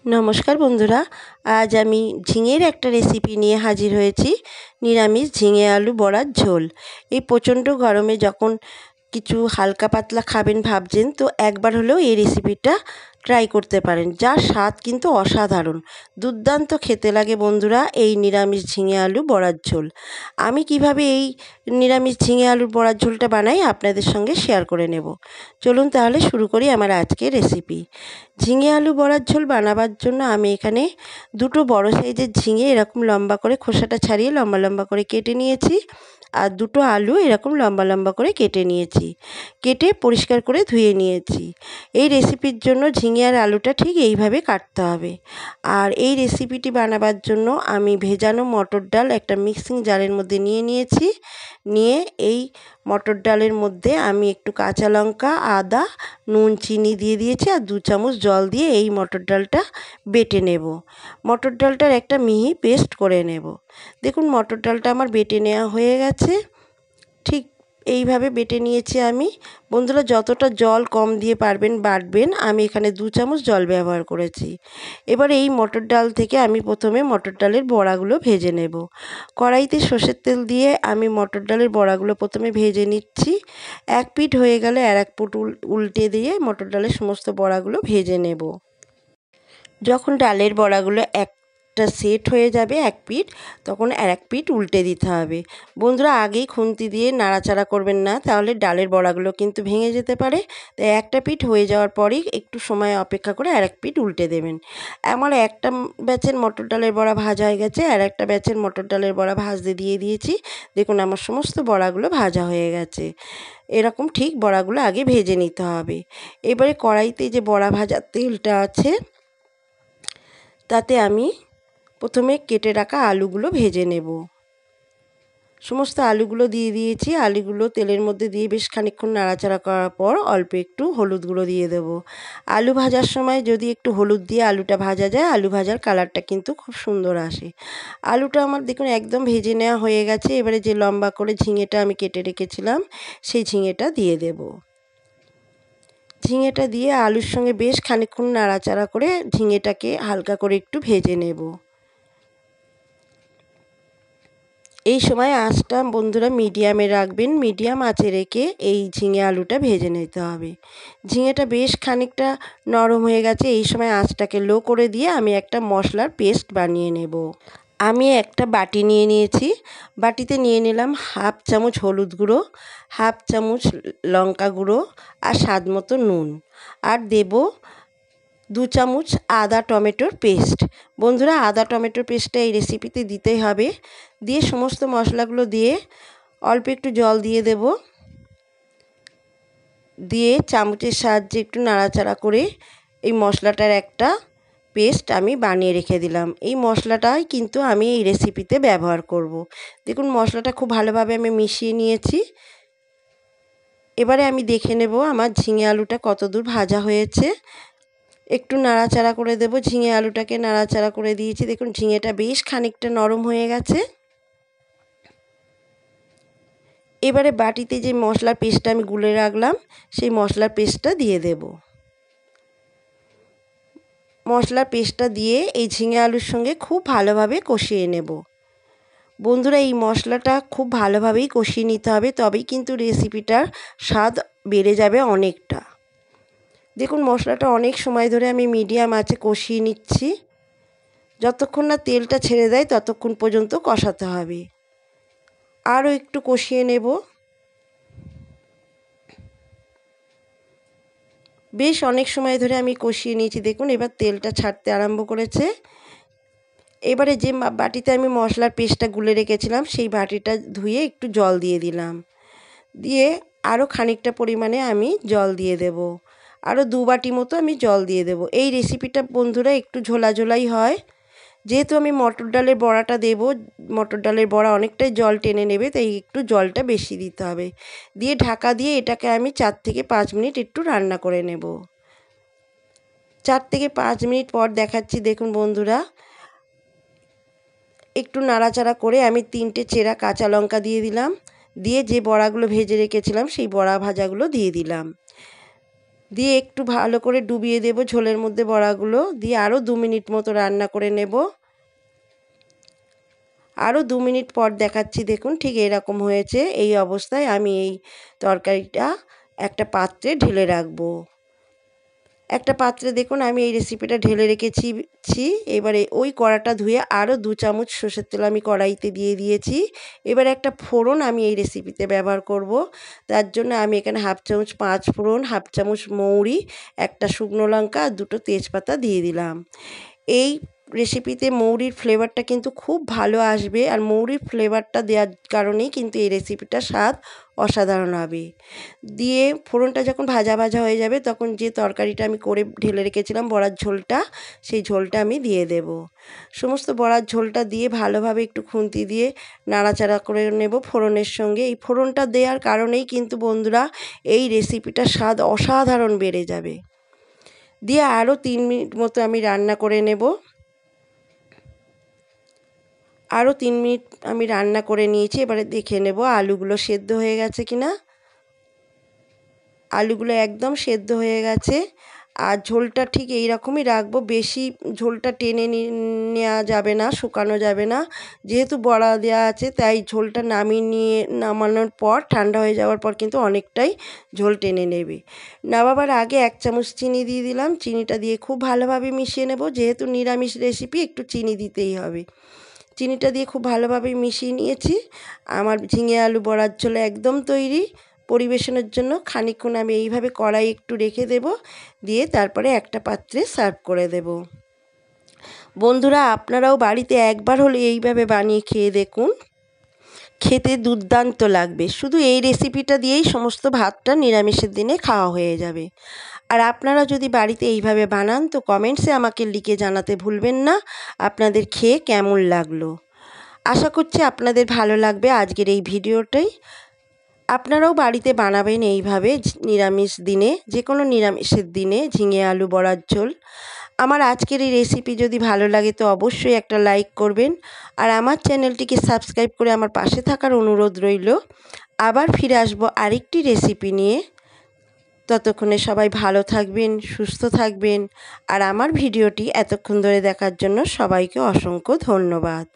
নমস্কার বন্ধুরা, আজ আমি ঝিঙের একটা রেসিপি নিয়ে হাজির হয়েছি। নিরামিষ ঝিঙে আলু বড়ার ঝোল। এই প্রচণ্ড গরমে যখন কিছু হালকা পাতলা খাবেন ভাবছেন, তো একবার হলেও এই রেসিপিটা ট্রাই করতে পারেন। যার স্বাদ কিন্তু অসাধারণ, দুর্দান্ত খেতে লাগে বন্ধুরা এই নিরামিষ ঝিঙে আলু বড়ার ঝোল। আমি কিভাবে এই নিরামিষ ঝিঙে আলুর বড়ার ঝোলটা বানাই আপনাদের সঙ্গে শেয়ার করে নেব। চলুন তাহলে শুরু করি আমার আজকের রেসিপি। ঝিঙে আলু বড়ার ঝোল বানাবার জন্য আমি এখানে দুটো বড় সাইজের ঝিঙে এরকম লম্বা করে খোসাটা ছাড়িয়ে লম্বা লম্বা করে কেটে নিয়েছি, আর দুটো আলু এরকম লম্বা লম্বা করে কেটে নিয়েছি, কেটে পরিষ্কার করে ধুয়ে নিয়েছি। এই রেসিপির জন্য ঝিঙে আর আলুটা ঠিক এইভাবে কাটতে হবে। আর এই রেসিপিটি বানাবার জন্য আমি ভেজানো মটর ডাল একটা মিক্সিং জারের মধ্যে নিয়েছি। নিয়ে এই মটর ডালের মধ্যে আমি একটু কাঁচা লঙ্কা, আদা, নুন, চিনি দিয়ে দিয়েছি, আর 2 চামচ জল দিয়ে এই মটর ডালটা বেটে নেব। মটর ডালটার একটা মিহি পেস্ট করে নেব। দেখুন মটর ডালটা আমার বেটে নেওয়া হয়ে গেছে। ঠিক এইভাবে বেটে নিয়েছি আমি। বন্ধুরা, যতটা জল কম দিয়ে পারবেন বাটবেন। আমি এখানে 2 চামচ জল ব্যবহার করেছি। এবার এই মটর ডাল থেকে আমি প্রথমে মটর ডালের বড়াগুলো ভেজে নেব। কড়াইতে সর্ষের তেল দিয়ে আমি মটর ডালের বড়াগুলো প্রথমে ভেজে নিচ্ছি। এক পিঠ হয়ে গেলে আর এক পিঠ উল্টে দিয়ে মটর ডালের সমস্ত বড়াগুলো ভেজে নেব। যখন ডালের বড়াগুলো একটা সেট হয়ে যাবে এক পিঠ, তখন আর এক পিঠ উল্টে দিতে হবে। বন্ধুরা, আগেই খুন্তি দিয়ে নাড়াচাড়া করবেন না, তাহলে ডালের বড়াগুলো কিন্তু ভেঙে যেতে পারে। তাই একটা পিঠ হয়ে যাওয়ার পরেই একটু সময় অপেক্ষা করে আর এক পিঠ উল্টে দেবেন। আমার একটা ব্যাচের মটর ডালের বড়া ভাজা হয়ে গেছে, আর একটা ব্যাচের মটর ডালের বড়া ভাজতে দিয়ে দিয়েছি। দেখুন আমার সমস্ত বড়াগুলো ভাজা হয়ে গেছে। এরকম ঠিক বড়াগুলো আগে ভেজে নিতে হবে। এবারে কড়াইতে যে বড়া ভাজার তেলটা আছে, তাতে আমি প্রথমে কেটে রাখা আলুগুলো ভেজে নেব। সমস্ত আলুগুলো দিয়ে দিয়েছি। আলুগুলো তেলের মধ্যে দিয়ে বেশ খানিকক্ষণ নাড়াচাড়া করার পর অল্প একটু হলুদ গুঁড়ো দিয়ে দেব। আলু ভাজার সময় যদি একটু হলুদ দিয়ে আলুটা ভাজা যায়, আলু ভাজার কালারটা কিন্তু খুব সুন্দর আসে। আলুটা আমার দেখুন একদম ভেজে নেওয়া হয়ে গেছে। এবারে যে লম্বা করে ঝিঙেটা আমি কেটে রেখেছিলাম, সেই ঝিঙেটা দিয়ে দেব। ঝিঙেটা দিয়ে আলুর সঙ্গে বেশ খানিকক্ষণ নাড়াচাড়া করে ঝিঙেটাকে হালকা করে একটু ভেজে নেব। এই সময় আঁচটা বন্ধুরা মিডিয়ামে রাখবেন। মিডিয়াম আঁচে রেখে এই ঝিঙে আলুটা ভেজে নিতে হবে। ঝিঙেটা বেশ খানিকটা নরম হয়ে গেছে। এই সময় আঁচটাকে লো করে দিয়ে আমি একটা মশলার পেস্ট বানিয়ে নেব। আমি একটা বাটি নিয়ে নিয়েছি। বাটিতে নিয়ে নিলাম হাফ চামচ হলুদ গুঁড়ো, হাফ চামচ লঙ্কা গুঁড়ো, আর স্বাদ মতো নুন, আর দেব 2 চামচ আদা টমেটোর পেস্ট। বন্ধুরা, আদা টমেটোর পেস্টটা এই রেসিপিতে দিতেই হবে। দিয়ে সমস্ত মশলাগুলো দিয়ে অল্প একটু জল দিয়ে দেব। দিয়ে চামচের সাহায্যে একটু নাড়াচাড়া করে এই মশলাটার একটা পেস্ট আমি বানিয়ে রেখে দিলাম। এই মশলাটাই কিন্তু আমি এই রেসিপিতে ব্যবহার করব। দেখুন মশলাটা খুব ভালোভাবে আমি মিশিয়ে নিয়েছি। এবারে আমি দেখে নেব আমার ঝিঙে আলুটা কতদূর ভাজা হয়েছে। একটু নাড়াচাড়া করে দেব। ঝিঙে আলুটাকে নাড়াচাড়া করে দিয়েছি। দেখুন ঝিঙেটা বেশ খানিকটা নরম হয়ে গেছে। এবারে বাটিতে যে মশলার পেস্টটা আমি গুলে রাখলাম, সেই মশলার পেস্টটা দিয়ে দেব। মশলার পেস্টটা দিয়ে এই ঝিঙে আলুর সঙ্গে খুব ভালোভাবে কষিয়ে নেব। বন্ধুরা, এই মশলাটা খুব ভালোভাবেই কষিয়ে নিতে হবে, তবেই কিন্তু রেসিপিটার স্বাদ বেড়ে যাবে অনেকটা। দেখুন মশলাটা অনেক সময় ধরে আমি মিডিয়াম আঁচে কষিয়ে নিচ্ছি। যতক্ষণ না তেলটা ছেড়ে দেয় ততক্ষণ পর্যন্ত কষাতে হবে। আরও একটু কষিয়ে নেব। বেশ অনেক সময় ধরে আমি কষিয়ে নিয়েছি। দেখুন এবার তেলটা ছাড়তে আরম্ভ করেছে। এবারে যে বাটিতে আমি মশলার পেস্টটা গুলে রেখেছিলাম, সেই বাটিটা ধুয়ে একটু জল দিয়ে দিলাম। দিয়ে আরও খানিকটা পরিমাণে আমি জল দিয়ে দেব। আরও 2 বাটি মতো আমি জল দিয়ে দেব। এই রেসিপিটা বন্ধুরা একটু ঝোলা ঝোলাই হয়। যেহেতু আমি মটর ডালের বড়াটা দেব, মটর ডালের বড়া অনেকটাই জল টেনে নেবে, তাই একটু জলটা বেশি দিতে হবে। দিয়ে ঢাকা দিয়ে এটাকে আমি 4 থেকে 5 মিনিট একটু রান্না করে নেব। 4 থেকে 5 মিনিট পর দেখাচ্ছি। দেখুন বন্ধুরা, একটু নাড়াচাড়া করে আমি 3টে চেরা কাঁচা লঙ্কা দিয়ে দিলাম। দিয়ে যে বড়াগুলো ভেজে রেখেছিলাম সেই বড়া ভাজাগুলো দিয়ে দিলাম। দিয়ে একটু ভালো করে ডুবিয়ে দেব ঝোলের মধ্যে বড়াগুলো, দিয়ে আরও 2 মিনিট মতো রান্না করে নেব। আরও 2 মিনিট পর দেখাচ্ছি, দেখুন ঠিক এরকম হয়েছে। এই অবস্থায় আমি এই তরকারিটা একটা পাত্রে ঢেলে রাখবো। একটা পাত্রে দেখুন আমি এই রেসিপিটা ঢেলে রেখেছি। এবারে ওই কড়াটা ধুয়ে আরও 2 চামচ সর্ষের তেল আমি কড়াইতে দিয়ে দিয়েছি। এবারে একটা ফোড়ন আমি এই রেসিপিতে ব্যবহার করব। তার জন্য আমি এখানে 1/2 চামচ 5 ফোড়ন, 1/2 চামচ মৌরি, একটা শুকনো লঙ্কা আর 2টো তেজপাতা দিয়ে দিলাম। এই রেসিপিতে মৌরির ফ্লেভারটা কিন্তু খুব ভালো আসবে, আর মৌরির ফ্লেভারটা দেওয়ার কারণেই কিন্তু এই রেসিপিটার স্বাদ অসাধারণ হবে। দিয়ে ফোড়নটা যখন ভাজা ভাজা হয়ে যাবে তখন যে তরকারিটা আমি করে ঢেলে রেখেছিলাম বড়ার ঝোলটা, সেই ঝোলটা আমি দিয়ে দেব। সমস্ত বড়ার ঝোলটা দিয়ে ভালোভাবে একটু খুন্তি দিয়ে নাড়াচাড়া করে নেব ফোড়নের সঙ্গে। এই ফোড়নটা দেওয়ার কারণেই কিন্তু বন্ধুরা এই রেসিপিটার স্বাদ অসাধারণ বেড়ে যাবে। দিয়ে আরও 3 মিনিট মতো আমি রান্না করে নেব। আরও 3 মিনিট আমি রান্না করে নিয়েছি। এবারে দেখে নেব আলুগুলো সেদ্ধ হয়ে গেছে কিনা। আলুগুলো একদম সেদ্ধ হয়ে গেছে। আর ঝোলটা ঠিক এই রকমই রাখবো, বেশি ঝোলটা টেনে নেওয়া যাবে না, শুকানো যাবে না। যেহেতু বড়া দেওয়া আছে তাই ঝোলটা নামানোর পর ঠান্ডা হয়ে যাওয়ার পর কিন্তু অনেকটাই ঝোল টেনে নেবে। নামাবার আগে 1 চামচ চিনি দিয়ে দিলাম। চিনিটা দিয়ে খুব ভালোভাবে মিশিয়ে নেব। যেহেতু নিরামিষ রেসিপি একটু চিনি দিতেই হবে। চিনিটা দিয়ে খুব ভালোভাবে মিশিয়ে নিয়েছি। আমার ঝিঙে আলু বড়ার ঝোল একদম তৈরি। পরিবেশনের জন্য খানিকক্ষণ আমি এইভাবে কড়াই একটু রেখে দেব, দিয়ে তারপরে একটা পাত্রে সার্ভ করে দেব। বন্ধুরা আপনারাও বাড়িতে একবার হলে এইভাবে বানিয়ে খেয়ে দেখুন, খেতে দুর্দান্ত লাগবে। শুধু এই রেসিপিটা দিয়েই সমস্ত ভাতটা নিরামিষের দিনে খাওয়া হয়ে যাবে। আর আপনারা যদি বাড়িতে এইভাবে বানান তো কমেন্টসে আমাকে লিখে জানাতে ভুলবেন না আপনাদের খেয়ে কেমন লাগলো। আশা করছি আপনাদের ভালো লাগবে আজকের এই ভিডিওটাই। আপনারাও বাড়িতে বানাবেন এইভাবে নিরামিষ দিনে, যে কোনো নিরামিষের দিনে ঝিঙে আলু বড়ার ঝোল। আমার আজকের এই রেসিপি যদি ভালো লাগে তো অবশ্যই একটা লাইক করবেন, আর আমার চ্যানেলটিকে সাবস্ক্রাইব করে আমার পাশে থাকার অনুরোধ রইল। আবার ফিরে আসবো আরেকটি রেসিপি নিয়ে। ততক্ষণে সবাই ভালো থাকবেন, সুস্থ থাকবেন, আর আমার ভিডিওটি এতক্ষণ ধরে দেখার জন্য সবাইকে অসংখ্য ধন্যবাদ।